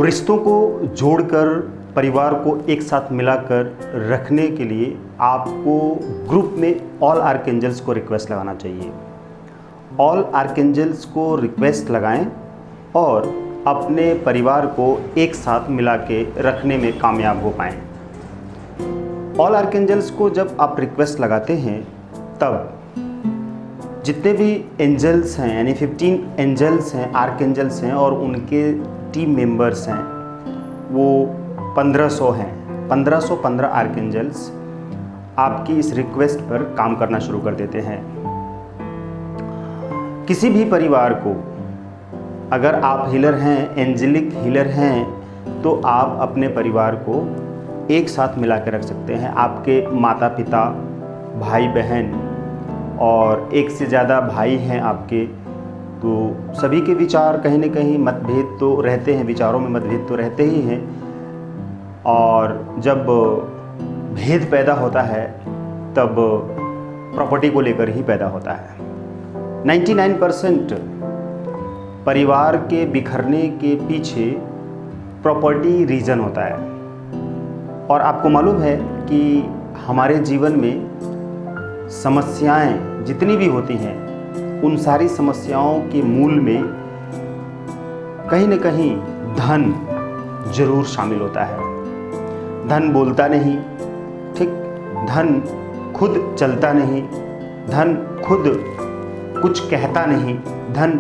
रिश्तों को जोड़कर परिवार को एक साथ मिलाकर रखने के लिए आपको ग्रुप में ऑल आर्कएंजल्स को रिक्वेस्ट लगाना चाहिए। ऑल आर्कएंजल्स को रिक्वेस्ट लगाएं और अपने परिवार को एक साथ मिला के रखने में कामयाब हो पाएं। ऑल आर्कएंजल्स को जब आप रिक्वेस्ट लगाते हैं तब जितने भी एंजल्स हैं, यानी 15 एंजल्स हैं, आर्कएंजल्स हैं और उनके टीम मेंबर्स हैं, वो 1500 हैं। 1515 आर्कएंजल्स आपकी इस रिक्वेस्ट पर काम करना शुरू कर देते हैं। किसी भी परिवार को, अगर आप हीलर हैं, एंजेलिक हीलर हैं, तो आप अपने परिवार को एक साथ मिला के रख सकते हैं। आपके माता पिता, भाई बहन और एक से ज़्यादा भाई हैं आपके, तो सभी के विचार कहीं न कहीं मतभेद तो रहते हैं, विचारों में मतभेद तो रहते ही हैं। और जब भेद पैदा होता है तब प्रॉपर्टी को लेकर ही पैदा होता है। 99% परिवार के बिखरने के पीछे प्रॉपर्टी रीज़न होता है। और आपको मालूम है कि हमारे जीवन में समस्याएं जितनी भी होती हैं, उन सारी समस्याओं के मूल में कहीं न कहीं धन जरूर शामिल होता है। धन बोलता नहीं, ठीक, धन खुद चलता नहीं, धन खुद कुछ कहता नहीं, धन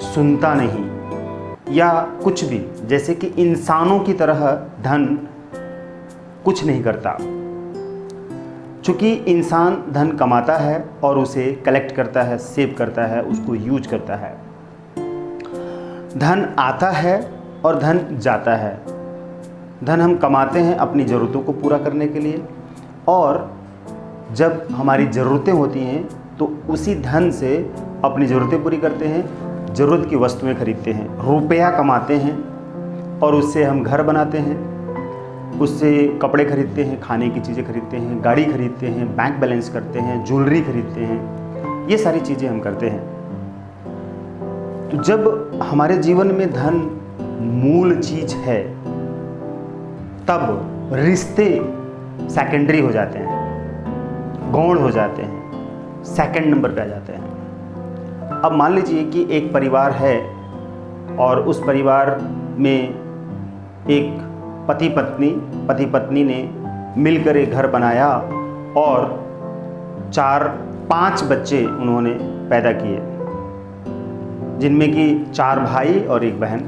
सुनता नहीं, या कुछ भी, जैसे कि इंसानों की तरह धन कुछ नहीं करता। चूँकि इंसान धन कमाता है और उसे कलेक्ट करता है, सेव करता है, उसको यूज करता है। धन आता है और धन जाता है। धन हम कमाते हैं अपनी ज़रूरतों को पूरा करने के लिए, और जब हमारी ज़रूरतें होती हैं तो उसी धन से अपनी ज़रूरतें पूरी करते हैं, ज़रूरत की वस्तुएं खरीदते हैं। रुपया कमाते हैं और उससे हम घर बनाते हैं, उससे कपड़े खरीदते हैं, खाने की चीज़ें खरीदते हैं, गाड़ी खरीदते हैं, बैंक बैलेंस करते हैं, ज्वेलरी खरीदते हैं, ये सारी चीज़ें हम करते हैं। तो जब हमारे जीवन में धन मूल चीज़ है, तब रिश्ते सेकेंडरी हो जाते हैं, गौण हो जाते हैं, सेकंड नंबर पे आ जाते हैं। अब मान लीजिए कि एक परिवार है और उस परिवार में एक पति पत्नी ने मिलकर एक घर बनाया और 4-5 बच्चे उन्होंने पैदा किए, जिनमें कि 4 भाई और 1 बहन।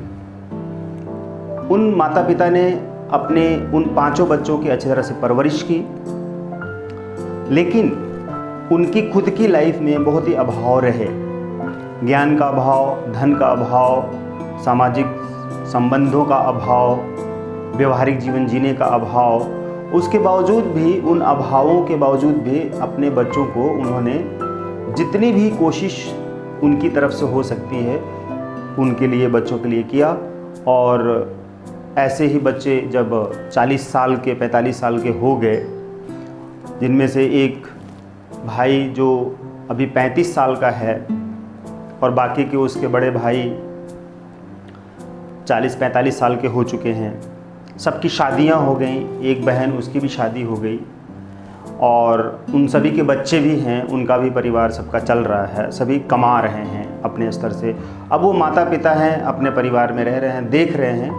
उन माता पिता ने अपने उन 5 बच्चों की अच्छी तरह से परवरिश की, लेकिन उनकी खुद की लाइफ में बहुत ही अभाव रहे। ज्ञान का अभाव, धन का अभाव, सामाजिक संबंधों का अभाव, व्यवहारिक जीवन जीने का अभाव। उसके बावजूद भी, उन अभावों के बावजूद भी अपने बच्चों को उन्होंने जितनी भी कोशिश उनकी तरफ से हो सकती है उनके लिए, बच्चों के लिए किया। और ऐसे ही बच्चे जब 40 साल के, 45 साल के हो गए, जिनमें से एक भाई जो अभी 35 साल का है और बाकी के उसके बड़े भाई 40-45 साल के हो चुके हैं, सबकी शादियां हो गई, एक बहन उसकी भी शादी हो गई, और उन सभी के बच्चे भी हैं, उनका भी परिवार सबका चल रहा है, सभी कमा रहे हैं अपने स्तर से। अब वो माता पिता हैं, अपने परिवार में रह रहे हैं, देख रहे हैं,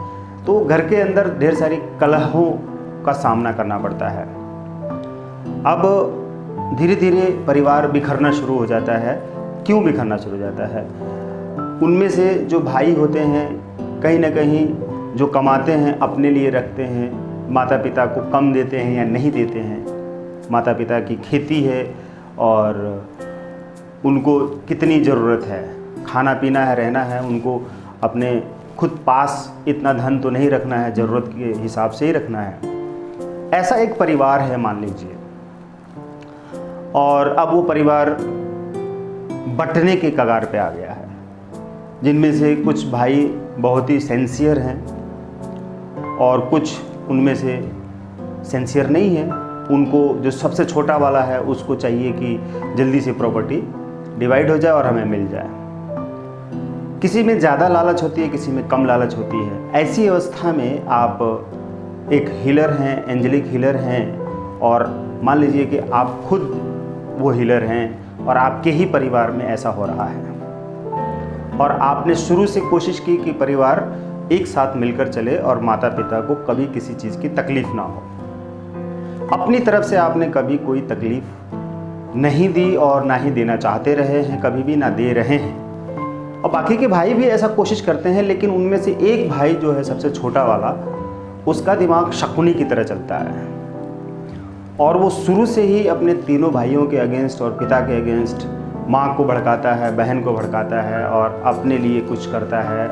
तो घर के अंदर ढेर सारी कलहों का सामना करना पड़ता है। अब धीरे धीरे परिवार बिखरना शुरू हो जाता है। क्यों बिखरना शुरू हो जाता है? उनमें से जो भाई होते हैं, कहीं ना कहीं जो कमाते हैं अपने लिए रखते हैं, माता पिता को कम देते हैं या नहीं देते हैं। माता पिता की खेती है और उनको कितनी ज़रूरत है, खाना पीना है, रहना है, उनको अपने खुद पास इतना धन तो नहीं रखना है, ज़रूरत के हिसाब से ही रखना है। ऐसा एक परिवार है मान लीजिए, और अब वो परिवार बंटने के कगार पे आ गया है, जिनमें से कुछ भाई बहुत ही सिंसियर हैं और कुछ उनमें से सिंसियर नहीं है। उनको जो सबसे छोटा वाला है उसको चाहिए कि जल्दी से प्रॉपर्टी डिवाइड हो जाए और हमें मिल जाए। किसी में ज़्यादा लालच होती है, किसी में कम लालच होती है। ऐसी अवस्था में आप एक हीलर हैं, एंजेलिक हीलर हैं, और मान लीजिए कि आप खुद वो हीलर हैं और आपके ही परिवार में ऐसा हो रहा है, और आपने शुरू से कोशिश की कि परिवार एक साथ मिलकर चले और माता पिता को कभी किसी चीज़ की तकलीफ़ ना हो। अपनी तरफ से आपने कभी कोई तकलीफ़ नहीं दी और ना ही देना चाहते रहे हैं, कभी भी ना दे रहे हैं, और बाकी के भाई भी ऐसा कोशिश करते हैं, लेकिन उनमें से एक भाई जो है सबसे छोटा वाला, उसका दिमाग शकुनी की तरह चलता है, और वो शुरू से ही अपने तीनों भाइयों के अगेंस्ट और पिता के अगेंस्ट माँ को भड़काता है, बहन को भड़काता है, और अपने लिए कुछ करता है,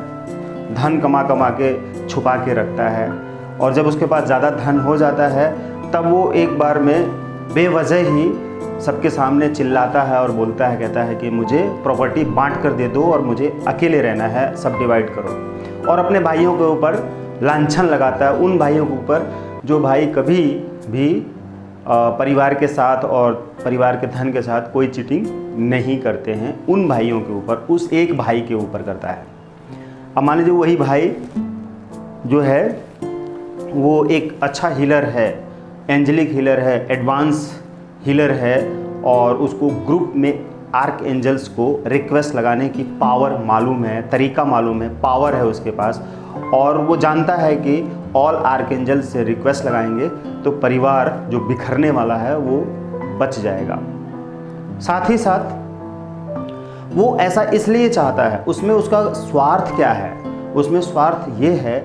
धन कमा कमा के छुपा के रखता है, और जब उसके पास ज़्यादा धन हो जाता है तब वो एक बार में बेवजह ही सबके सामने चिल्लाता है और बोलता है, कहता है कि मुझे प्रॉपर्टी बांट कर दे दो और मुझे अकेले रहना है, सब डिवाइड करो, और अपने भाइयों के ऊपर लांछन लगाता है, उन भाइयों के ऊपर जो भाई कभी भी परिवार के साथ और परिवार के धन के साथ कोई चीटिंग नहीं करते हैं, उन भाइयों के ऊपर, उस एक भाई के ऊपर करता है। अब मान लीजिए वही भाई जो है वो एक अच्छा हीलर है, एंजेलिक हीलर है, एडवांस हीलर है, और उसको ग्रुप में आर्क एंजल्स को रिक्वेस्ट लगाने की पावर मालूम है, तरीका मालूम है, पावर है उसके पास, और वो जानता है कि ऑल आर्क एंजल्स से रिक्वेस्ट लगाएंगे तो परिवार जो बिखरने वाला है वो बच जाएगा। साथ ही साथ वो ऐसा इसलिए चाहता है, उसमें उसका स्वार्थ क्या है? उसमें स्वार्थ ये है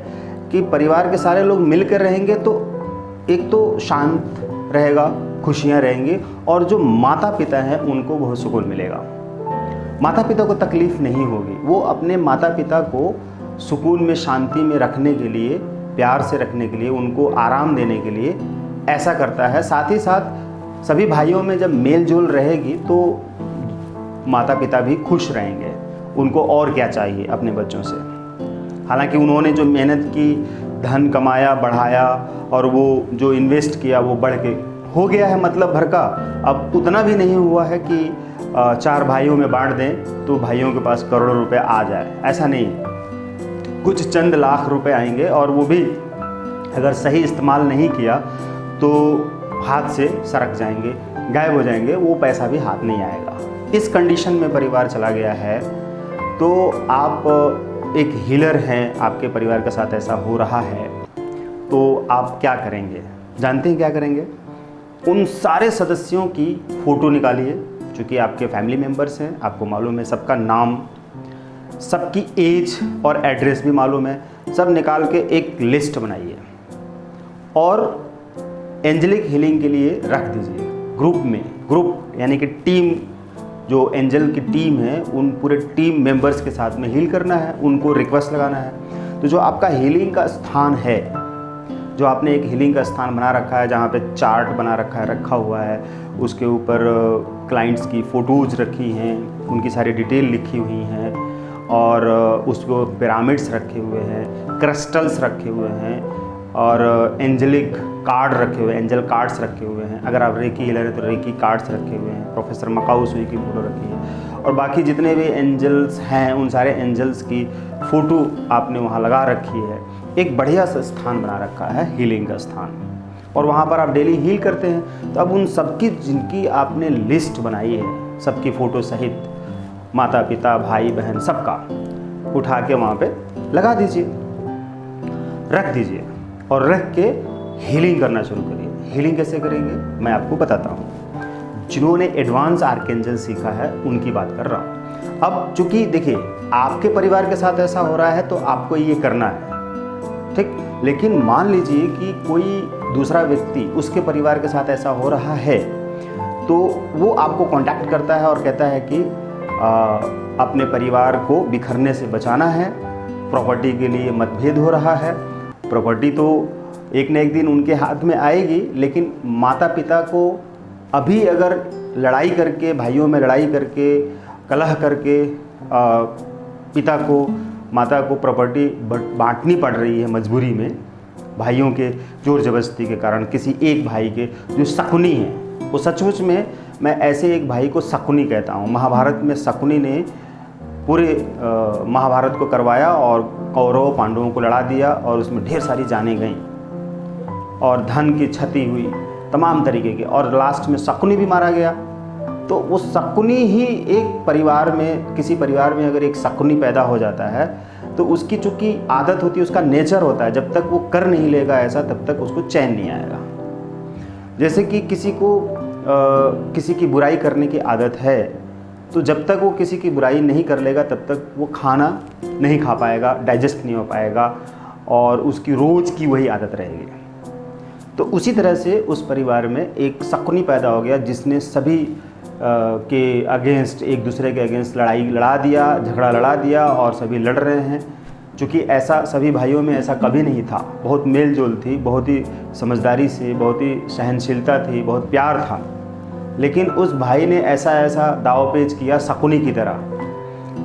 कि परिवार के सारे लोग मिलकर रहेंगे तो एक तो शांत रहेगा, खुशियाँ रहेंगी, और जो माता पिता हैं उनको बहुत सुकून मिलेगा, माता पिता को तकलीफ़ नहीं होगी। वो अपने माता पिता को सुकून में, शांति में रखने के लिए, प्यार से रखने के लिए, उनको आराम देने के लिए ऐसा करता है। साथ ही साथ सभी भाइयों में जब मेल जोल रहेगी तो माता पिता भी खुश रहेंगे, उनको और क्या चाहिए अपने बच्चों से। हालांकि उन्होंने जो मेहनत की, धन कमाया, बढ़ाया, और वो जो इन्वेस्ट किया वो बढ़ के हो गया है मतलब भर का। अब उतना भी नहीं हुआ है कि 4 भाइयों में बांट दें तो भाइयों के पास करोड़ों रुपए आ जाए, ऐसा नहीं। कुछ चंद लाख रुपए आएंगे, और वो भी अगर सही इस्तेमाल नहीं किया तो हाथ से सरक जाएंगे, गायब हो जाएंगे, वो पैसा भी हाथ नहीं आएगा। इस कंडीशन में परिवार चला गया है। तो आप एक हीलर हैं, आपके परिवार के साथ ऐसा हो रहा है, तो आप क्या करेंगे? जानते हैं क्या करेंगे? उन सारे सदस्यों की फ़ोटो निकालिए, चूँकि आपके फैमिली मेम्बर्स हैं, आपको मालूम है सबका नाम, सबकी एज और एड्रेस भी मालूम है, सब निकाल के एक लिस्ट बनाइए और एंजेलिक हीलिंग के लिए रख दीजिए ग्रुप में। ग्रुप यानी कि टीम, जो एंजल की टीम है उन पूरे टीम मेंबर्स के साथ में हील करना है, उनको रिक्वेस्ट लगाना है। तो जो आपका हीलिंग का स्थान है, जो आपने एक हीलिंग का स्थान बना रखा है, जहाँ पे चार्ट बना रखा हुआ है, उसके ऊपर क्लाइंट्स की फ़ोटोज़ रखी हैं, उनकी सारी डिटेल लिखी हुई हैं, और उसको पिरामिड्स रखे हुए हैं, क्रिस्टल्स रखे हुए हैं, और एंजेलिक कार्ड रखे हुए हैं, एंजल कार्ड्स रखे हुए हैं। अगर आप रेकी हीलर हैं तो रेकी कार्ड्स रखे हुए हैं, प्रोफेसर मकाऊ सुई की फ़ोटो रखी है, और बाकी जितने भी एंजल्स हैं उन सारे एंजल्स की फ़ोटो आपने वहाँ लगा रखी है। एक बढ़िया सा स्थान बना रखा है हीलिंग का स्थान, और वहाँ पर आप डेली हील करते हैं। तो अब उन सबकी जिनकी आपने लिस्ट बनाई है, सबकी फ़ोटो सहित, माता पिता, भाई बहन, सबका उठा के वहाँ पे लगा दीजिए, रख दीजिए, और रख के हीलिंग करना शुरू करिए। हीलिंग कैसे करेंगे मैं आपको बताता हूँ। जिन्होंने एडवांस आर्कएंजल सीखा है उनकी बात कर रहा हूँ। अब चूँकि देखिए आपके परिवार के साथ ऐसा हो रहा है तो आपको ये करना है, ठीक। लेकिन मान लीजिए कि कोई दूसरा व्यक्ति, उसके परिवार के साथ ऐसा हो रहा है, तो वो आपको कांटेक्ट करता है और कहता है कि अपने परिवार को बिखरने से बचाना है, प्रॉपर्टी के लिए मतभेद हो रहा है, प्रॉपर्टी तो एक न एक दिन उनके हाथ में आएगी, लेकिन माता पिता को अभी अगर लड़ाई करके, भाइयों में लड़ाई करके, कलह करके पिता को, माता को प्रॉपर्टी बांटनी पड़ रही है मजबूरी में, भाइयों के जोर जबरदस्ती के कारण, किसी एक भाई के जो शकुनी है, वो सचमुच में मैं ऐसे एक भाई को शकुनी कहता हूँ। महाभारत में शकुनी ने पूरे महाभारत को करवाया और कौरव पांडवों को लड़ा दिया और उसमें ढेर सारी जानें गईं और धन की क्षति हुई तमाम तरीके की, और लास्ट में शकुनी भी मारा गया। तो वो शकुनी ही एक परिवार में, किसी परिवार में अगर एक शकुनी पैदा हो जाता है तो उसकी चूँकि आदत होती है, उसका नेचर होता है, जब तक वो कर नहीं लेगा ऐसा तब तक उसको चैन नहीं आएगा। जैसे कि किसी को किसी की बुराई करने की आदत है, तो जब तक वो किसी की बुराई नहीं कर लेगा तब तक वो खाना नहीं खा पाएगा, डाइजेस्ट नहीं हो पाएगा और उसकी रोज़ की वही आदत रहेगी। तो उसी तरह से उस परिवार में एक शकुनी पैदा हो गया जिसने सभी के अगेंस्ट, एक दूसरे के अगेंस्ट लड़ाई लड़ा दिया, झगड़ा लड़ा दिया और सभी लड़ रहे हैं। चूँकि ऐसा सभी भाइयों में ऐसा कभी नहीं था, बहुत मेल जोल थी, बहुत ही समझदारी से, बहुत ही सहनशीलता थी, बहुत प्यार था। लेकिन उस भाई ने ऐसा दाव-पेच किया शकुनी की तरह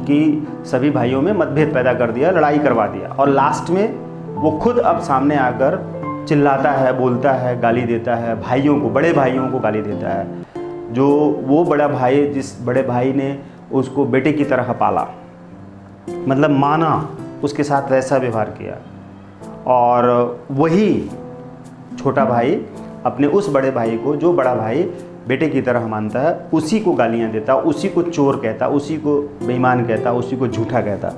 कि सभी भाइयों में मतभेद पैदा कर दिया, लड़ाई करवा दिया और लास्ट में वो खुद अब सामने आकर चिल्लाता है, बोलता है, गाली देता है भाइयों को, बड़े भाइयों को गाली देता है। जो वो बड़ा भाई, जिस बड़े भाई ने उसको बेटे की तरह पाला, मतलब माना, उसके साथ वैसा व्यवहार किया, और वही छोटा भाई अपने उस बड़े भाई को, जो बड़ा भाई बेटे की तरह मानता है, उसी को गालियाँ देता, उसी को चोर कहता, उसी को बेईमान कहता, उसी को झूठा कहता,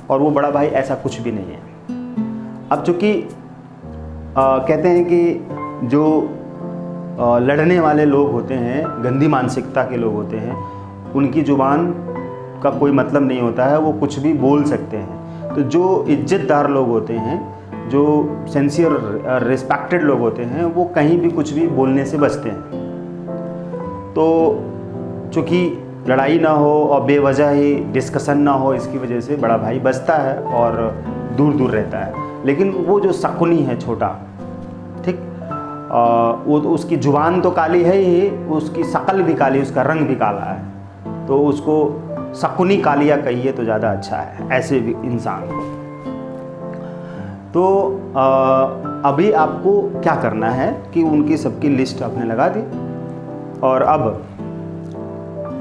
और वो बड़ा भाई ऐसा कुछ भी नहीं है। अब चूँकि कहते हैं कि जो लड़ने वाले लोग होते हैं, गंदी मानसिकता के लोग होते हैं, उनकी ज़ुबान का कोई मतलब नहीं होता है, वो कुछ भी बोल सकते हैं। तो जो इज्जतदार लोग होते हैं, जो सिंसियर रिस्पेक्टेड लोग होते हैं, वो कहीं भी कुछ भी बोलने से बचते हैं। तो चूँकि लड़ाई ना हो और बेवजह ही डिस्कशन ना हो, इसकी वजह से बड़ा भाई बचता है और दूर दूर रहता है। लेकिन वो जो शकुनी है छोटा, ठीक, वो तो उसकी ज़ुबान तो काली है ही, उसकी शक्ल भी काली, उसका रंग भी काला है, तो उसको शकुनी कालिया कहिए तो ज़्यादा अच्छा है ऐसे भी इंसान को। तो अभी आपको क्या करना है कि उनकी सबकी लिस्ट आपने लगा दी और अब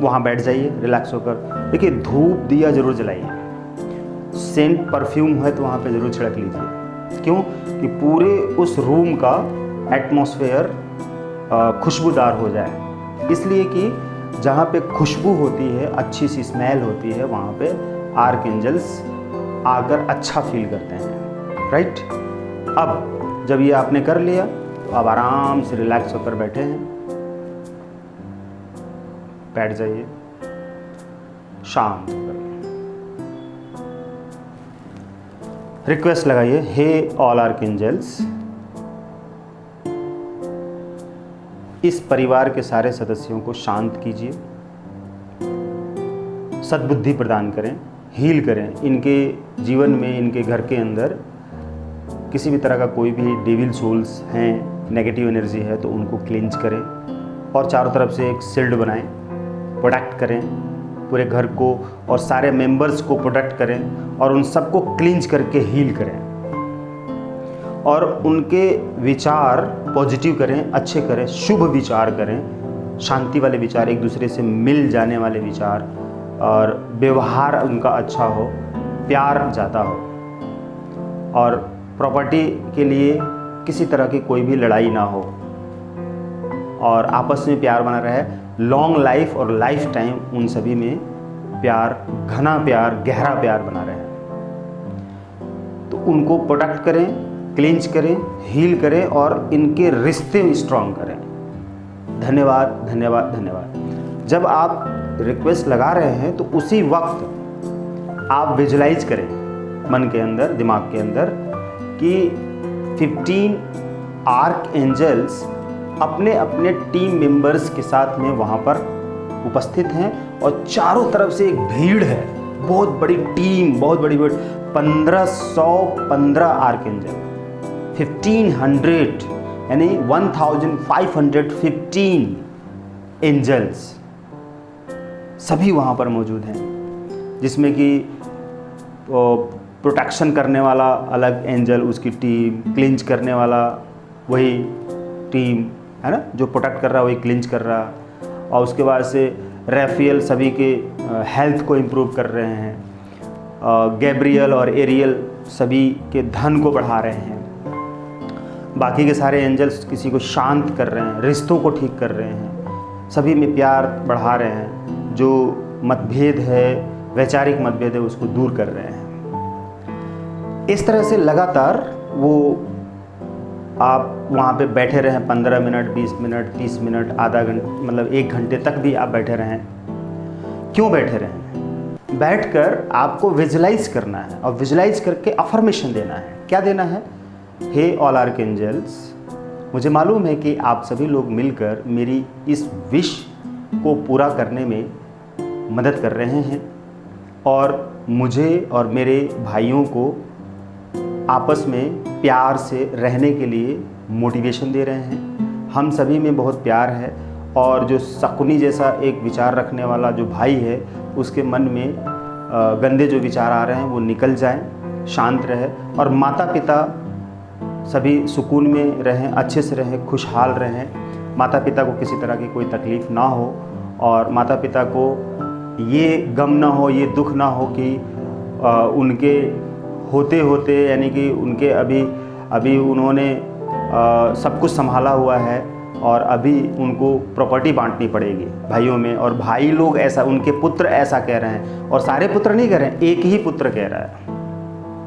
वहाँ बैठ जाइए रिलैक्स होकर। देखिए, धूप दिया ज़रूर जलाइए, सेंट परफ्यूम है तो वहाँ पे ज़रूर छिड़क लीजिए। क्यों? कि पूरे उस रूम का एटमॉस्फेयर खुशबूदार हो जाए। इसलिए कि जहाँ पे खुशबू होती है, अच्छी सी स्मेल होती है, वहाँ पे आर्कएंजल्स आकर अच्छा फील करते हैं, राइट। अब जब ये आपने कर लिया तो अब आराम से रिलैक्स होकर बैठे हैं, बैठ जाइए शांत होकर। रिक्वेस्ट लगाइए, हे ऑल आर्कएंजल्स, इस परिवार के सारे सदस्यों को शांत कीजिए, सद्बुद्धि प्रदान करें, हील करें। इनके जीवन में, इनके घर के अंदर किसी भी तरह का कोई भी डेविल सोल्स हैं, नेगेटिव एनर्जी है तो उनको क्लींज करें और चारों तरफ से एक शील्ड बनाएं, प्रोटेक्ट करें पूरे घर को और सारे मेंबर्स को प्रोटेक्ट करें और उन सबको क्लींज करके हील करें और उनके विचार पॉजिटिव करें, अच्छे करें, शुभ विचार करें, शांति वाले विचार, एक दूसरे से मिल जाने वाले विचार, और व्यवहार उनका अच्छा हो, प्यार ज़्यादा हो, और प्रॉपर्टी के लिए किसी तरह की कोई भी लड़ाई ना हो और आपस में प्यार बना रहे। लॉन्ग लाइफ और लाइफ टाइम उन सभी में प्यार, घना प्यार, गहरा प्यार बना रहे। तो उनको प्रोटेक्ट करें, क्लींज करें, हील करें और इनके रिश्ते स्ट्रॉन्ग करें। धन्यवाद, धन्यवाद, धन्यवाद। जब आप रिक्वेस्ट लगा रहे हैं तो उसी वक्त आप विजुलाइज करें मन के अंदर, दिमाग के अंदर कि 15 आर्क एंजल्स अपने अपने टीम मेंबर्स के साथ में वहाँ पर उपस्थित हैं और चारों तरफ से एक भीड़ है, बहुत बड़ी टीम, बहुत बड़ी भीड़, 1515 आर्क एंजल, 1500 यानी 1515 एंजल्स सभी वहाँ पर मौजूद हैं, जिसमें कि प्रोटेक्शन करने वाला अलग एंजल, उसकी टीम, क्लिंच करने वाला वही टीम है ना, जो प्रोटेक्ट कर रहा है वही क्लिंच कर रहा, और उसके बाद से रैफेल सभी के हेल्थ को इम्प्रूव कर रहे हैं। गैब्रियल और एरियल सभी के धन को बढ़ा रहे हैं। बाकी के सारे एंजल्स किसी को शांत कर रहे हैं, रिश्तों को ठीक कर रहे हैं, सभी में प्यार बढ़ा रहे हैं, जो मतभेद है, वैचारिक मतभेद है, उसको दूर कर रहे हैं। इस तरह से लगातार वो आप वहाँ पे बैठे रहें 15 मिनट, 20 मिनट, 30 मिनट, आधा घंटा, मतलब 1 घंटे तक भी आप बैठे रहें। क्यों बैठे रहें? बैठकर आपको विजुलाइज करना है और विजुलाइज करके अफर्मेशन देना है। क्या देना है? हे ऑल आर्कएंजल्स, मुझे मालूम है कि आप सभी लोग मिलकर मेरी इस विश को पूरा करने में मदद कर रहे हैं और मुझे और मेरे भाइयों को आपस में प्यार से रहने के लिए मोटिवेशन दे रहे हैं। हम सभी में बहुत प्यार है और जो शकुनी जैसा एक विचार रखने वाला जो भाई है, उसके मन में गंदे जो विचार आ रहे हैं वो निकल जाएं, शांत रहे और माता पिता सभी सुकून में रहें, अच्छे से रहें, खुशहाल रहें। माता पिता को किसी तरह की कोई तकलीफ़ ना हो और माता पिता को ये गम ना हो, ये दुख ना हो कि उनके होते होते, यानी कि उनके अभी उन्होंने सब कुछ संभाला हुआ है और अभी उनको प्रॉपर्टी बांटनी पड़ेगी भाइयों में, और भाई लोग ऐसा, उनके पुत्र ऐसा कह रहे हैं और सारे पुत्र नहीं कह रहे हैं, एक ही पुत्र कह रहा है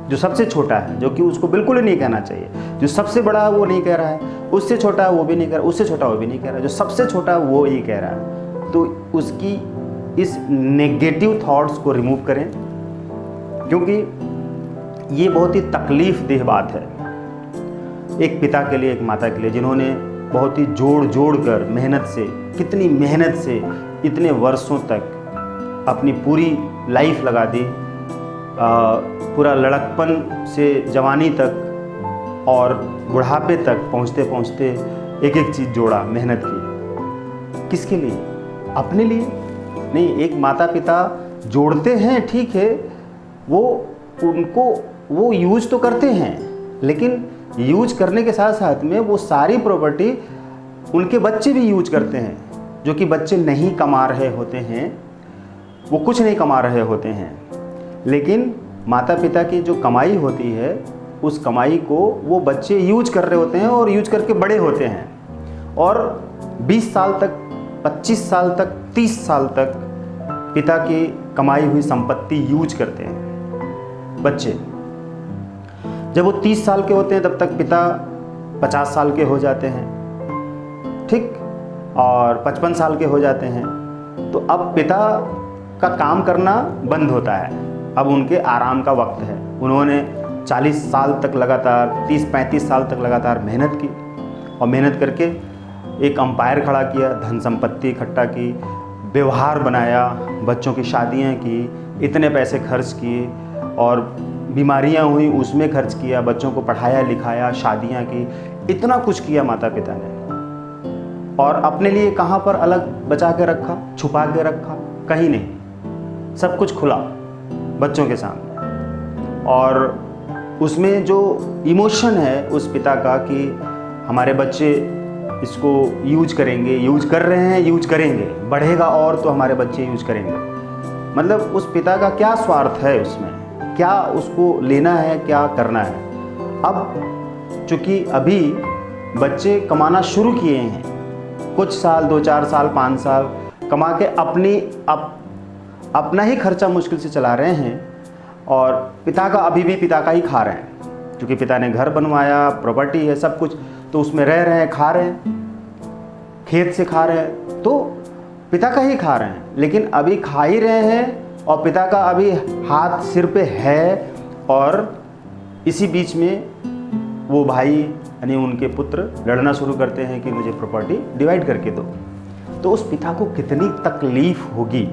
जो सबसे छोटा है, जो कि उसको बिल्कुल ही नहीं कहना चाहिए। जो सबसे बड़ा है वो नहीं कह रहा है, उससे छोटा है वो भी नहीं कह रहा, उससे छोटा वो भी नहीं कह रहा, जो सबसे छोटा है वो ही कह रहा है। तो उसकी इस नेगेटिव थॉट्स को रिमूव करें, क्योंकि ये बहुत ही तकलीफ़ देह बात है एक पिता के लिए, एक माता के लिए, जिन्होंने बहुत ही जोड़ कर मेहनत से, कितनी मेहनत से इतने वर्षों तक अपनी पूरी लाइफ लगा दी, पूरा लड़कपन से जवानी तक और बुढ़ापे तक पहुँचते पहुँचते एक एक चीज़ जोड़ा, मेहनत की। किसके लिए? अपने लिए नहीं। एक माता पिता जोड़ते हैं, ठीक है, वो यूज तो करते हैं, लेकिन यूज करने के साथ साथ में वो सारी प्रॉपर्टी उनके बच्चे भी यूज करते हैं, जो कि बच्चे नहीं कमा रहे होते हैं, वो कुछ नहीं कमा रहे होते हैं, लेकिन माता पिता की जो कमाई होती है उस कमाई को वो बच्चे यूज कर रहे होते हैं और यूज करके बड़े होते हैं और 20 साल तक, 25 साल तक, 30 साल तक पिता की कमाई हुई संपत्ति यूज करते हैं बच्चे। जब वो 30 साल के होते हैं तब तक पिता 50 साल के हो जाते हैं, ठीक, और 55 साल के हो जाते हैं। तो अब पिता का काम करना बंद होता है, अब उनके आराम का वक्त है। उन्होंने 40 साल तक लगातार, 30-35 साल तक लगातार मेहनत की और मेहनत करके एक अंपायर खड़ा किया, धन संपत्ति इकट्ठा की, व्यवहार बनाया, बच्चों की शादियां की, इतने पैसे खर्च किए और बीमारियां हुई उसमें खर्च किया, बच्चों को पढ़ाया लिखाया, शादियां की, इतना कुछ किया माता पिता ने। और अपने लिए कहाँ पर अलग बचा के रखा, छुपा के रखा? कहीं नहीं, सब कुछ खुला बच्चों के सामने। और उसमें जो इमोशन है उस पिता का कि हमारे बच्चे इसको यूज करेंगे, यूज कर रहे हैं, यूज करेंगे, बढ़ेगा और तो हमारे बच्चे यूज करेंगे। मतलब उस पिता का क्या स्वार्थ है उसमें, क्या उसको लेना है, क्या करना है? अब चूँकि अभी बच्चे कमाना शुरू किए हैं, कुछ साल, 2-4 साल, 5 साल कमा के अपना ही खर्चा मुश्किल से चला रहे हैं और पिता का अभी भी पिता का ही खा रहे हैं, क्योंकि पिता ने घर बनवाया, प्रॉपर्टी है, सब कुछ, तो उसमें रह रहे हैं, खा रहे हैं, खेत से खा रहे हैं, तो पिता का ही खा रहे हैं। लेकिन अभी खा ही रहे हैं और पिता का अभी हाथ सिर पे है, और इसी बीच में वो भाई यानी उनके पुत्र लड़ना शुरू करते हैं कि मुझे प्रॉपर्टी डिवाइड करके दो। तो उस पिता को कितनी तकलीफ होगी,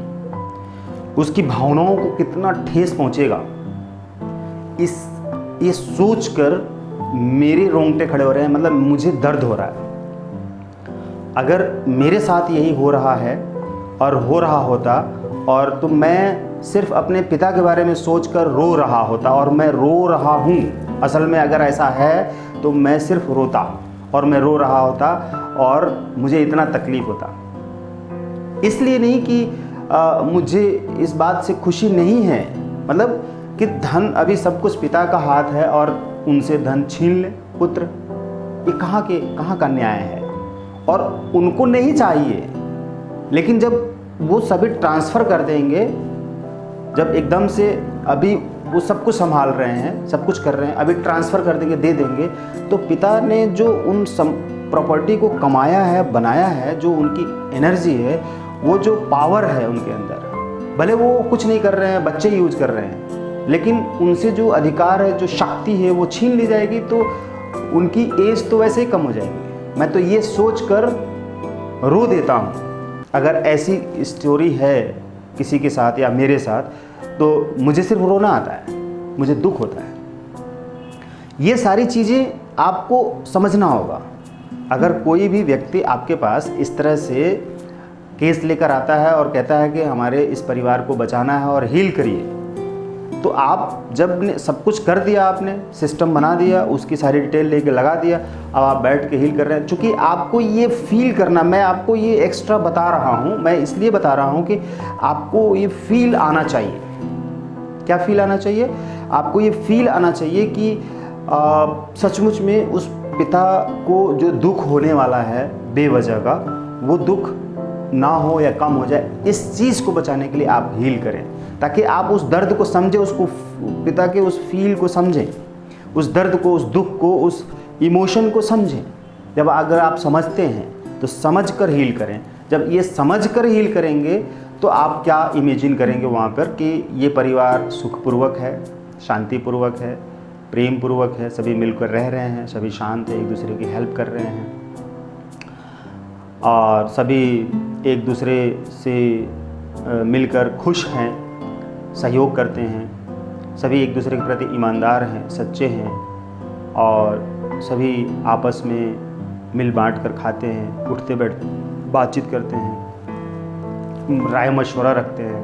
उसकी भावनाओं को कितना ठेस पहुंचेगा, ये सोचकर मेरे रोंगटे खड़े हो रहे हैं। मतलब मुझे दर्द हो रहा है। अगर मेरे साथ यही हो रहा है और हो रहा होता, और तो मैं सिर्फ अपने पिता के बारे में सोचकर रो रहा होता, और मैं रो रहा हूँ, असल में अगर ऐसा है तो मैं सिर्फ रोता और मैं रो रहा होता और मुझे इतना तकलीफ होता। इसलिए नहीं कि मुझे इस बात से खुशी नहीं है, मतलब कि धन अभी सब कुछ पिता का हाथ है और उनसे धन छीन ले पुत्र, ये कहाँ का न्याय है। और उनको नहीं चाहिए, लेकिन जब वो सभी ट्रांसफ़र कर देंगे, जब एकदम से अभी वो सब कुछ संभाल रहे हैं, सब कुछ कर रहे हैं, अभी ट्रांसफ़र कर देंगे, दे देंगे, तो पिता ने जो उन प्रॉपर्टी को कमाया है, बनाया है, जो उनकी एनर्जी है, वो जो पावर है उनके अंदर, भले वो कुछ नहीं कर रहे हैं, बच्चे यूज कर रहे हैं, लेकिन उनसे जो अधिकार है, जो शक्ति है, वो छीन ली जाएगी, तो उनकी एज तो वैसे ही कम हो जाएगी। मैं तो ये सोच कर रो देता हूँ, अगर ऐसी स्टोरी है किसी के साथ या मेरे साथ, तो मुझे सिर्फ रोना आता है, मुझे दुख होता है। ये सारी चीज़ें आपको समझना होगा। अगर कोई भी व्यक्ति आपके पास इस तरह से केस लेकर आता है और कहता है कि हमारे इस परिवार को बचाना है और हील करिए, तो आप जब ने सब कुछ कर दिया, आपने सिस्टम बना दिया, उसकी सारी डिटेल लेके लगा दिया, अब आप बैठ के हील कर रहे हैं। चूँकि आपको ये फील करना, मैं आपको ये एक्स्ट्रा बता रहा हूँ, मैं इसलिए बता रहा हूँ कि आपको ये फील आना चाहिए। क्या फील आना चाहिए? आपको ये फील आना चाहिए कि सचमुच में उस पिता को जो दुख होने वाला है बेवजह का, वो दुख ना हो या कम हो जाए, इस चीज़ को बचाने के लिए आप हील करें, ताकि आप उस दर्द को समझें, उसको पिता के उस फील को समझें, उस दर्द को, उस दुख को, उस इमोशन को समझें। जब अगर आप समझते हैं तो समझ कर हील करें। जब ये समझ कर हील करेंगे तो आप क्या इमेजिन करेंगे वहाँ पर कि ये परिवार सुखपूर्वक है, शांतिपूर्वक है, प्रेम पूर्वक है, सभी मिलकर रह रहे हैं, सभी शांत है, एक दूसरे की हेल्प कर रहे हैं और सभी एक दूसरे से मिलकर खुश हैं, सहयोग करते हैं, सभी एक दूसरे के प्रति ईमानदार हैं, सच्चे हैं और सभी आपस में मिल बांट कर खाते हैं, उठते बैठते बातचीत करते हैं, राय मशवरा रखते हैं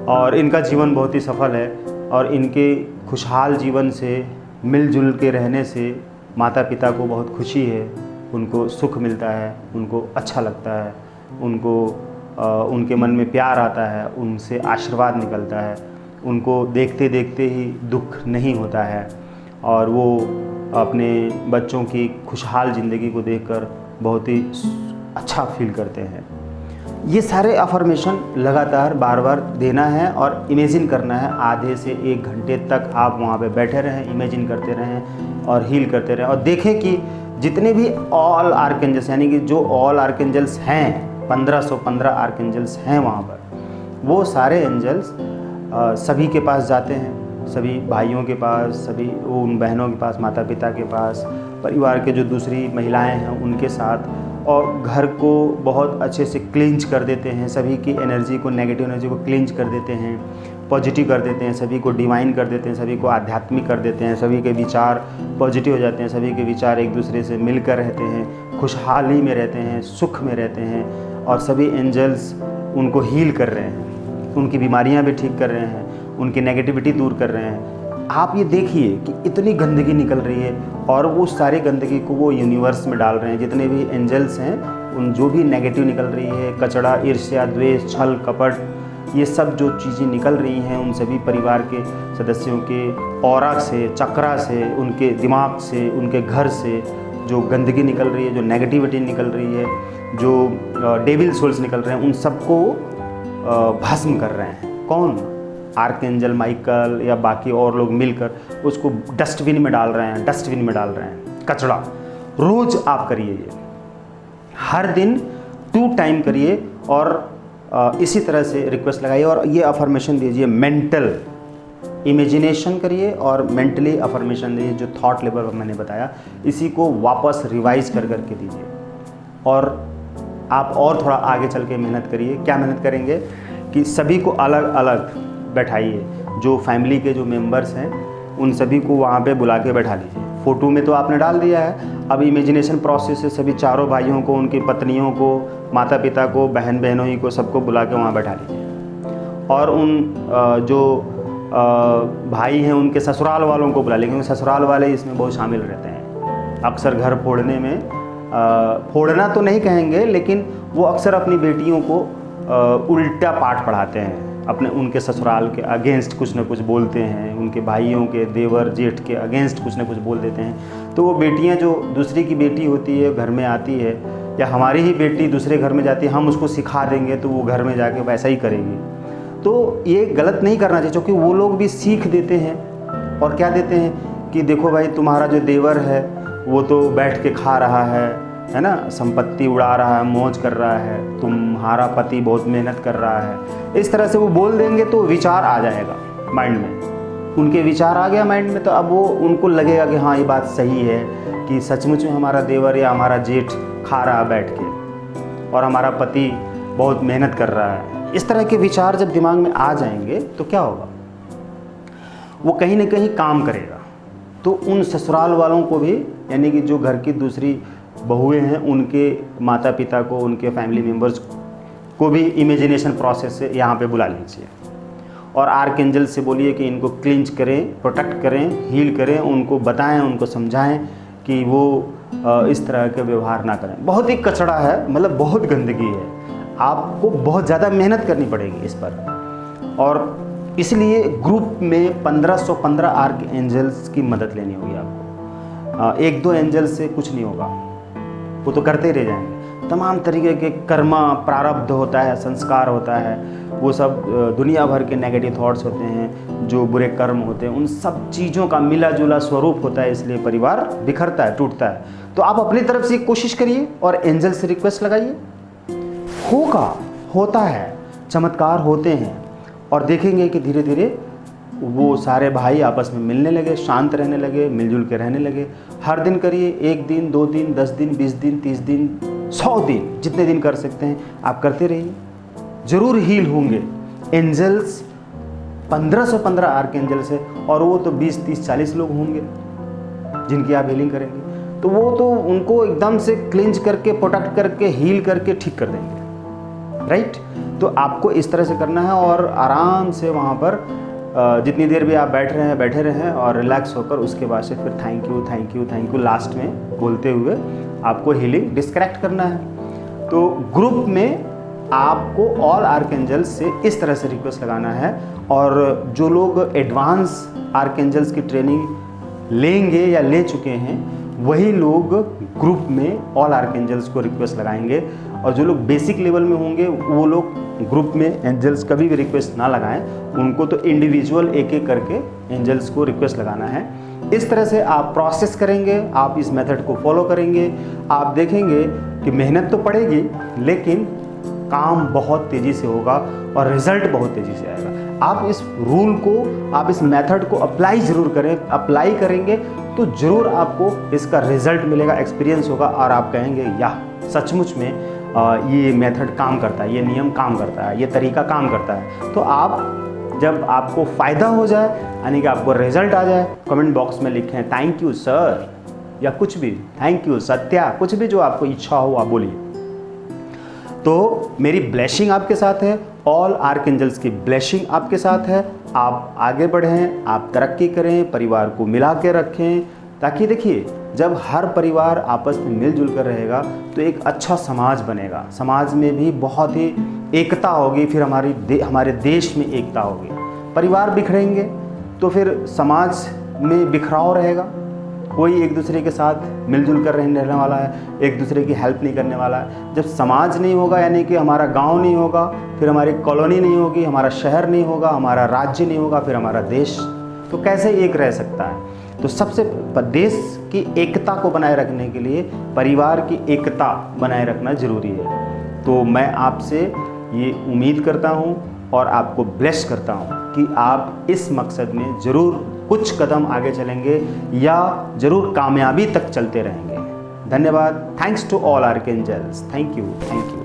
और इनका जीवन बहुत ही सफल है। और इनके खुशहाल जीवन से, मिलजुल के रहने से माता पिता को बहुत खुशी है, उनको सुख मिलता है, उनको अच्छा लगता है, उनको उनके मन में प्यार आता है, उनसे आशीर्वाद निकलता है, उनको देखते देखते ही दुख नहीं होता है और वो अपने बच्चों की खुशहाल ज़िंदगी को देखकर बहुत ही अच्छा फील करते हैं। ये सारे अफर्मेशन लगातार बार बार देना है और इमेजिन करना है। आधे से 1 घंटे तक आप वहाँ पे बैठे रहें, इमेजिन करते रहें और हील करते रहें और देखें कि जितने भी ऑल आर्कएंजल्स, यानी कि जो ऑल आर्कएंजल्स हैं, 1515 आर्कएंजल्स हैं वहाँ पर, वो सारे एंजल्स सभी के पास जाते हैं, सभी भाइयों के पास, सभी उन बहनों के पास, माता पिता के पास, परिवार के जो दूसरी महिलाएं हैं उनके साथ, और घर को बहुत अच्छे से क्लींज कर देते हैं, सभी की एनर्जी को, नेगेटिव एनर्जी को क्लींज कर देते हैं, पॉजिटिव कर देते हैं, सभी को डिवाइन कर देते हैं, सभी को आध्यात्मिक कर देते हैं, सभी के विचार पॉजिटिव हो जाते हैं, सभी के विचार एक दूसरे से मिलकर रहते हैं, खुशहाली में रहते हैं, सुख में रहते हैं और सभी एंजल्स उनको हील कर रहे हैं, उनकी बीमारियां भी ठीक कर रहे हैं, उनकी नेगेटिविटी दूर कर रहे हैं। आप ये देखिए कि इतनी गंदगी निकल रही है और वो सारी गंदगी को वो यूनिवर्स में डाल रहे हैं। जितने भी एंजल्स हैं, उन जो भी नेगेटिव निकल रही है, कचड़ा, ईर्ष्या, द्वेष, छल, कपट, ये सब जो चीज़ें निकल रही हैं, उन सभी परिवार के सदस्यों के ऑरा से, चक्रा से, उनके दिमाग से, उनके घर से जो गंदगी निकल रही है, जो नेगेटिविटी निकल रही है, जो डेविल सोल्स निकल रहे हैं, उन सबको भस्म कर रहे हैं। कौन? आर्कएंजल माइकल या बाकी और लोग मिलकर उसको डस्टबिन में डाल रहे हैं, डस्टबिन में डाल रहे हैं कचड़ा। रोज़ आप करिए, ये हर दिन 2 टाइम करिए और इसी तरह से रिक्वेस्ट लगाइए और ये अफर्मेशन दीजिए। मेंटल इमेजिनेशन करिए और मेंटली अफर्मेशन दीजिए, जो थॉट लेवल मैंने बताया, इसी को वापस रिवाइज कर करके दीजिए। और आप और थोड़ा आगे चल के मेहनत करिए। क्या मेहनत करेंगे कि सभी को अलग अलग बैठाइए, जो फैमिली के जो मेंबर्स हैं उन सभी को वहाँ पे बुला के बैठा लीजिए। फ़ोटो में तो आपने डाल दिया है, अब इमेजिनेशन प्रोसेस से सभी चारों भाइयों को, उनकी पत्नियों को, माता पिता को, बहन बहनों को, सबको बुला के वहाँ बैठा लीजिए। और उन जो भाई हैं उनके ससुराल वालों को बुला लीजिए, क्योंकि ससुराल वाले इसमें बहुत शामिल रहते हैं। अक्सर घर फोड़ने में फोड़ना तो नहीं कहेंगे, लेकिन वो अक्सर अपनी बेटियों को उल्टा पाठ पढ़ाते हैं, अपने उनके ससुराल के अगेंस्ट कुछ ना कुछ बोलते हैं, उनके भाइयों के देवर जेठ के अगेंस्ट कुछ ना कुछ बोल देते हैं। तो वो बेटियां जो दूसरी की बेटी होती है घर में आती है, या हमारी ही बेटी दूसरे घर में जाती है, हम उसको सिखा देंगे तो वो घर में जाके वैसा ही करेगी। तो ये गलत नहीं करना चाहिए, क्योंकि वो लोग भी सीख देते हैं। और क्या देते हैं कि देखो भाई, तुम्हारा जो देवर है वो तो बैठ के खा रहा है ना, संपत्ति उड़ा रहा है, मौज कर रहा है, तुम्हारा पति बहुत मेहनत कर रहा है। इस तरह से वो बोल देंगे तो विचार आ जाएगा माइंड में, उनके विचार आ गया माइंड में, तो अब वो उनको लगेगा कि हाँ ये बात सही है कि सचमुच में हमारा देवर या हमारा जेठ खा रहा बैठ के और हमारा पति बहुत मेहनत कर रहा है। इस तरह के विचार जब दिमाग में आ जाएंगे तो क्या होगा, वो कहीं ना कहीं काम करेगा। तो उन ससुराल वालों को भी, यानी कि जो घर की दूसरी बहुएं हैं, उनके माता पिता को, उनके फैमिली मेम्बर्स को भी इमेजिनेशन प्रोसेस से यहाँ पे बुला लीजिए और आर्कएंजल से बोलिए कि इनको क्लिंच करें, प्रोटेक्ट करें, हील करें, उनको बताएं, उनको समझाएं कि वो इस तरह के व्यवहार ना करें। बहुत ही कचड़ा है, मतलब बहुत गंदगी है, आपको बहुत ज़्यादा मेहनत करनी पड़ेगी इस पर। और इसलिए ग्रुप में 1515 आर्कएंजल्स की मदद लेनी होगी आपको। एक दो एंजल से कुछ नहीं होगा, वो तो करते ही रह जाएंगे। तमाम तरीके के कर्मा, प्रारब्ध होता है, संस्कार होता है, वो सब दुनिया भर के नेगेटिव थॉट्स होते हैं, जो बुरे कर्म होते हैं, उन सब चीज़ों का मिला जुला स्वरूप होता है। इसलिए परिवार बिखरता है, टूटता है। तो आप अपनी तरफ से कोशिश करिए और एंजल से रिक्वेस्ट लगाइए, होगा, होता है, चमत्कार होते हैं। और देखेंगे कि धीरे धीरे वो सारे भाई आपस में मिलने लगे, शांत रहने लगे, मिलजुल के रहने लगे। हर दिन करिए, 1 दिन, 2 दिन, 10 दिन, 20 दिन, 30 दिन, 100 दिन, जितने दिन कर सकते हैं आप करते रहिए, ज़रूर हील होंगे। एंजल्स 1515 आर्कएंजल्स है, और वो तो 20, 30, 40 लोग होंगे जिनकी आप हीलिंग करेंगे। तो वो तो उनको एकदम से क्लिंच करके, प्रोटेक्ट करके, हील करके ठीक कर देंगे, राइट। तो आपको इस तरह से करना है और आराम से वहाँ पर जितनी देर भी आप बैठे रहें और रिलैक्स होकर उसके बाद से फिर thank you thank you thank you last में बोलते हुए आपको हीलिंग डिस्कनेक्ट करना है। तो ग्रुप में आपको ऑल आर्कएंजल्स से इस तरह से रिक्वेस्ट लगाना है, और जो लोग एडवांस आर्कएंजल्स की ट्रेनिंग लेंगे या ले चुके हैं वही लोग ग्रुप में ऑल आर्कएंजल्स को रिक्वेस्ट लगाएंगे, और जो लोग बेसिक लेवल में होंगे वो लोग ग्रुप में एंजल्स कभी भी रिक्वेस्ट ना लगाएं, उनको तो इंडिविजुअल एक एक करके एंजल्स को रिक्वेस्ट लगाना है। इस तरह से आप प्रोसेस करेंगे, आप इस मेथड को फॉलो करेंगे, आप देखेंगे कि मेहनत तो पड़ेगी लेकिन काम बहुत तेज़ी से होगा और रिजल्ट बहुत तेज़ी से आएगा। आप इस रूल को, आप इस मेथड को अप्लाई ज़रूर करें, अप्लाई करेंगे तो ज़रूर आपको इसका रिजल्ट मिलेगा, एक्सपीरियंस होगा, और आप कहेंगे या सचमुच में ये मेथड काम करता है, ये नियम काम करता है, ये तरीका काम करता है। तो आप जब आपको फ़ायदा हो जाए, यानी कि आपको रिजल्ट आ जाए, कमेंट बॉक्स में लिखें थैंक यू सर, या कुछ भी, थैंक यू सत्या, कुछ भी जो आपको इच्छा हो आप बोलिए। तो मेरी ब्लेसिंग आपके साथ है, ऑल आर्कएंजल्स की ब्लेसिंग आपके साथ है। आप आगे बढ़ें, आप तरक्की करें, परिवार को मिला के रखें, ताकि देखिए जब हर परिवार आपस में मिलजुल कर रहेगा तो एक अच्छा समाज बनेगा, समाज में भी बहुत ही एकता होगी, फिर हमारे देश में एकता होगी। परिवार बिखरेंगे तो फिर समाज में बिखराव रहेगा, कोई एक दूसरे के साथ मिलजुल कर रहने वाला है, एक दूसरे की हेल्प नहीं करने वाला है। जब समाज नहीं होगा, यानी कि हमारा गांव नहीं होगा, फिर हमारी कॉलोनी नहीं होगी, हमारा शहर नहीं होगा, हमारा राज्य नहीं होगा, फिर हमारा देश तो कैसे एक रह सकता है। तो सबसे देश की एकता को बनाए रखने के लिए परिवार की एकता बनाए रखना ज़रूरी है। तो मैं आपसे ये उम्मीद करता हूँ और आपको ब्लेस करता हूँ कि आप इस मकसद में ज़रूर कुछ कदम आगे चलेंगे या ज़रूर कामयाबी तक चलते रहेंगे। धन्यवाद। Thanks to all archangels. Thank you.